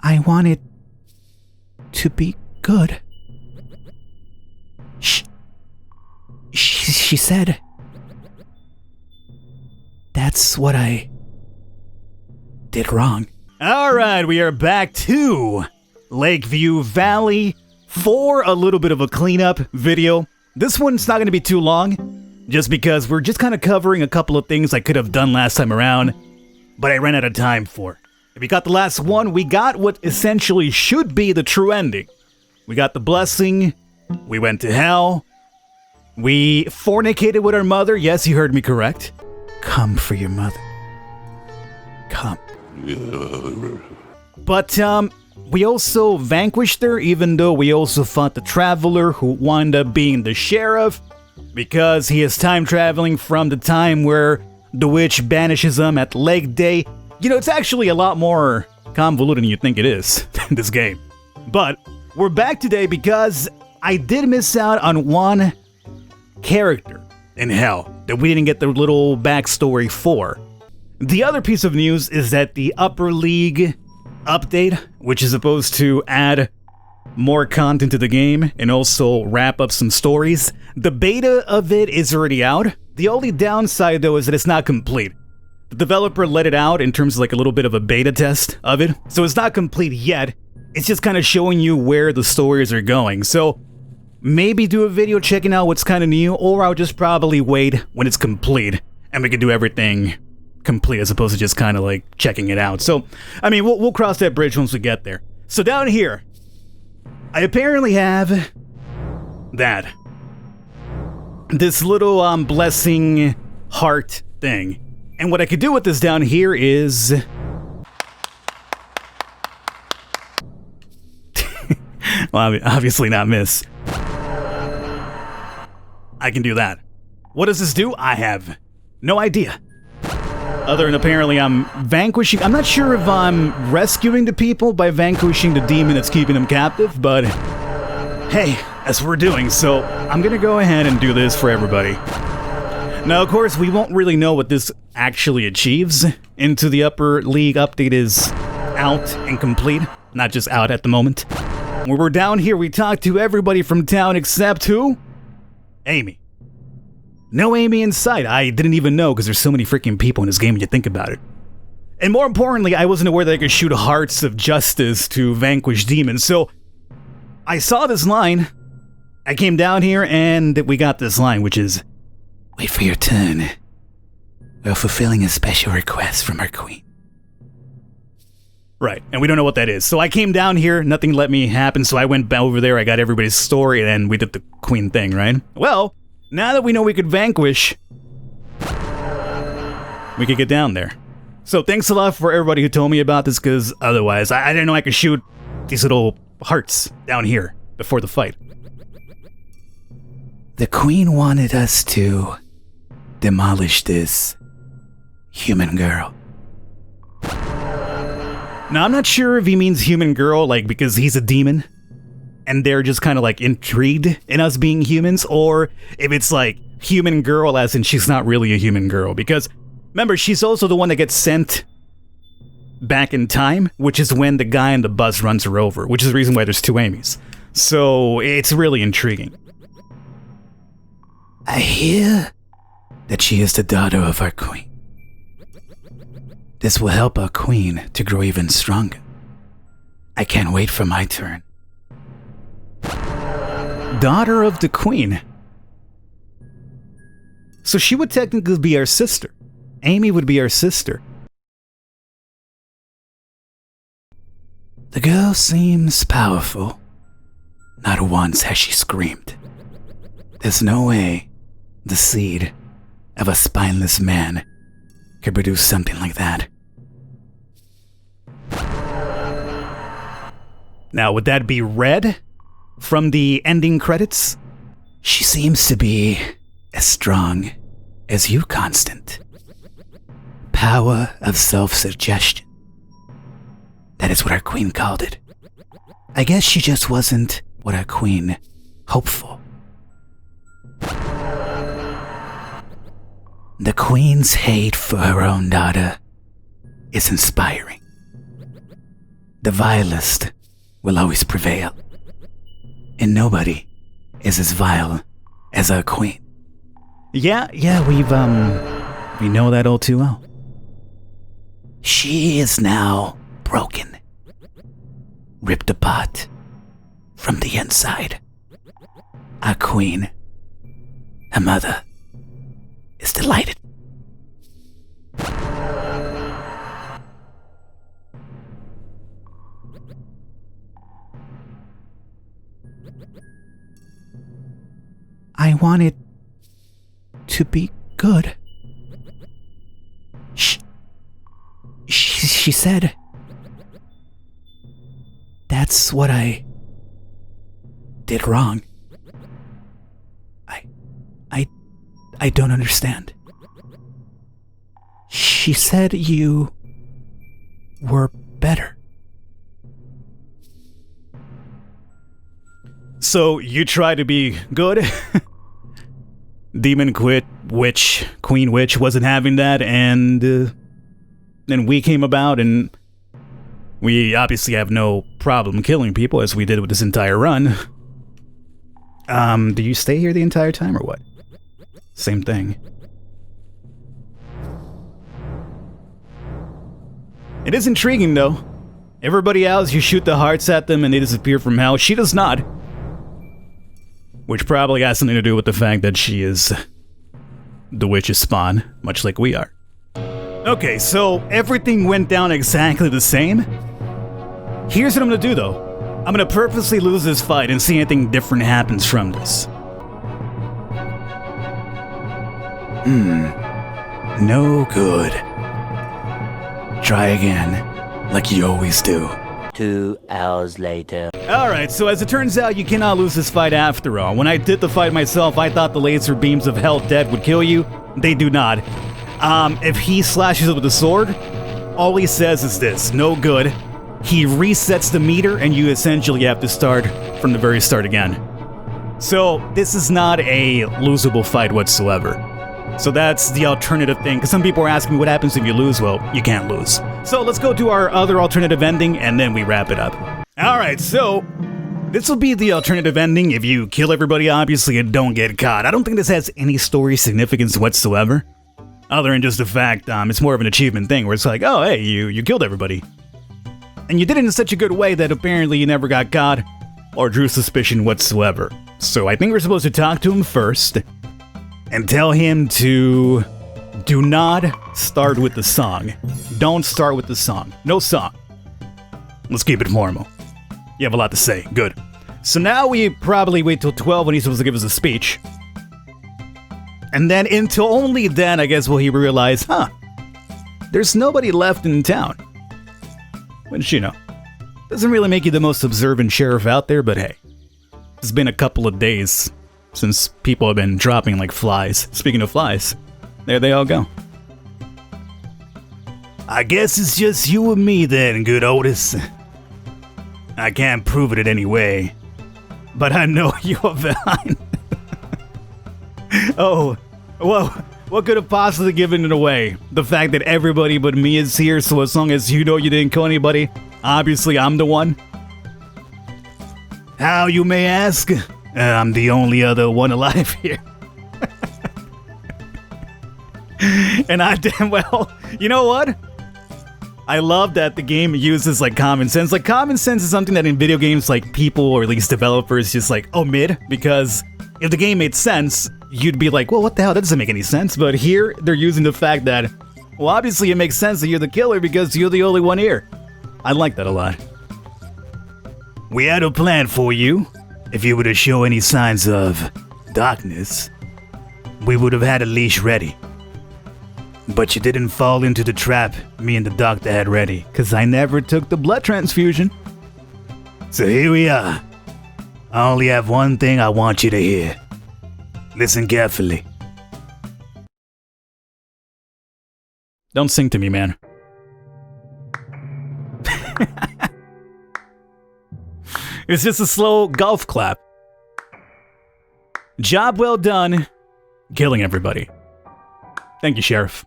I want it to be good. She said that's what I did wrong. Alright, we are back to Lakeview Valley for a little bit of a cleanup video. This one's not going to be too long, just because we're just kind of covering a couple of things I could have done last time around, but I ran out of time for. If you got the last one, we got what essentially should be the true ending. We got the blessing, we went to hell, we fornicated with our mother. Yes, you heard me correct. Come for your mother. Come. But, we also vanquished her, even though we also fought the Traveler, who wound up being the Sheriff, because he is time traveling from the time where the witch banishes him at Lake Day. You know, it's actually a lot more convoluted than you think it is, this game. But, we're back today because I did miss out on one character in hell that we didn't get the little backstory for. The other piece of news is that the Upper League update, which is supposed to add more content to the game and also wrap up some stories, the beta of it is already out. The only downside though is that it's not complete. The developer let it out in terms of like a little bit of a beta test of it, so it's not complete yet. It's just kind of showing you where the stories are going. So maybe do a video checking out what's kind of new, or I'll just probably wait when it's complete and we can do everything complete as opposed to just kind of like checking it out. So, I mean, we'll cross that bridge once we get there. So down here, I apparently have this little blessing heart thing. And what I could do with this down here is well, obviously not miss. I can do that. What does this do? I have no idea. Other than apparently I'm vanquishing. I'm not sure if I'm rescuing the people by vanquishing the demon that's keeping them captive, but hey, that's what we're doing, so I'm gonna go ahead and do this for everybody. Now, of course, we won't really know what this actually achieves until the Upper League update is out and complete. Not just out at the moment. When we're down here, we talk to everybody from town except who? Amy. No Amy in sight. I didn't even know because there's so many freaking people in this game when you think about it. And more importantly, I wasn't aware that I could shoot hearts of justice to vanquish demons. So I saw this line. I came down here and we got this line, which is, wait for your turn. We're fulfilling a special request from our queen. Right, and we don't know what that is. So I came down here, nothing let me happen, so I went over there, I got everybody's story, and then we did the queen thing, right? Well, now that we know we could vanquish, we could get down there. So thanks a lot for everybody who told me about this, because otherwise, I didn't know I could shoot these little hearts down here before the fight. The queen wanted us to demolish this human girl. Now, I'm not sure if he means human girl, like, because he's a demon, and they're just kind of, like, intrigued in us being humans, or if it's, like, human girl as in she's not really a human girl, because, remember, she's also the one that gets sent back in time, which is when the guy on the bus runs her over, which is the reason why there's two Amy's. So, it's really intriguing. I hear that she is the daughter of our queen. This will help our queen to grow even stronger. I can't wait for my turn. Daughter of the queen. So she would technically be our sister. Amy would be our sister. The girl seems powerful. Not once has she screamed. There's no way the seed of a spineless man could produce something like that. Now, would that be red from the ending credits? She seems to be as strong as you, Constant. Power of self-suggestion. That is what our queen called it. I guess she just wasn't what our queen hoped for. The queen's hate for her own daughter is inspiring. the vilest will always prevail. And nobody is as vile as our queen. Yeah, we know that all too well. She is now broken, ripped apart from the inside. Our queen, her mother, is delighted. I want it to be good. She said, that's what I did wrong. I don't understand. She said you were better. So you try to be good? Demon quit, Queen Witch wasn't having that, and then we came about, and we obviously have no problem killing people, as we did with this entire run. Do you stay here the entire time, or what? Same thing. It is intriguing, though. Everybody else, you shoot the hearts at them and they disappear from hell. She does not. Which probably has something to do with the fact that she is the witch's spawn, much like we are. Okay, so everything went down exactly the same. Here's what I'm gonna do, though. I'm gonna purposely lose this fight and see anything different happens from this. No good. Try again, like you always do. 2 hours later. Alright, so as it turns out, you cannot lose this fight after all. When I did the fight myself, I thought the laser beams of Hell Dead would kill you. They do not. If he slashes it with a sword, all he says is this: no good. He resets the meter, and you essentially have to start from the very start again. So this is not a losable fight whatsoever. So that's the alternative thing, because some people are asking me what happens if you lose. Well, you can't lose. So let's go to our other alternative ending, and then we wrap it up. Alright, so this will be the alternative ending if you kill everybody, obviously, and don't get caught. I don't think this has any story significance whatsoever, other than just the fact it's more of an achievement thing, where it's like, oh, hey, you killed everybody. And you did it in such a good way that apparently you never got caught or drew suspicion whatsoever. So I think we're supposed to talk to him first and tell him to do not start with the song. Don't start with the song. No song. Let's keep it formal. You have a lot to say. Good. So now we probably wait till 12 when he's supposed to give us a speech. And then until only then, I guess, will he realize, there's nobody left in town. Which, you know, doesn't really make you the most observant sheriff out there, but hey, it's been a couple of days since people have been dropping like flies. Speaking of flies, there they all go. I guess it's just you and me then, good Otis. I can't prove it in any way, but I know you're behind. Oh, whoa. What could have possibly given it away? The fact that everybody but me is here, so as long as you know you didn't kill anybody, obviously I'm the one. How, you may ask? I'm the only other one alive here. And I damn well, you know what? I love that the game uses like common sense. Like common sense is something that in video games like people or at least developers just like omit, because if the game made sense, you'd be like, well, what the hell? That doesn't make any sense. But here, they're using the fact that, well, obviously it makes sense that you're the killer because you're the only one here. I like that a lot. We had a plan for you. If you were to show any signs of darkness, we would have had a leash ready. But you didn't fall into the trap me and the doctor had ready, because I never took the blood transfusion. So here we are. I only have one thing I want you to hear. Listen carefully. Don't sing to me, man. It's just a slow golf clap. Job well done, killing everybody. Thank you, Sheriff.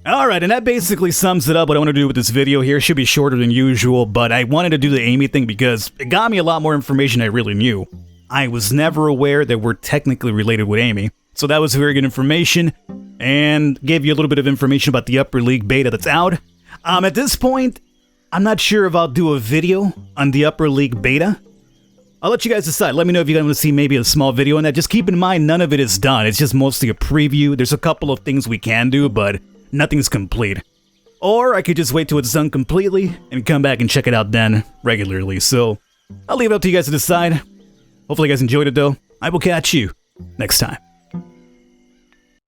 Alright, and that basically sums it up what I want to do with this video here. It should be shorter than usual, but I wanted to do the Amy thing because it got me a lot more information I really knew. I was never aware that we're technically related with Amy, so that was very good information, and gave you a little bit of information about the Upper League beta that's out. At this point, I'm not sure if I'll do a video on the Upper League beta. I'll let you guys decide. Let me know if you guys want to see maybe a small video on that. Just keep in mind, none of it is done. It's just mostly a preview. There's a couple of things we can do, but nothing's complete. Or I could just wait till it's done completely and come back and check it out then regularly. So I'll leave it up to you guys to decide. Hopefully you guys enjoyed it though. I will catch you next time.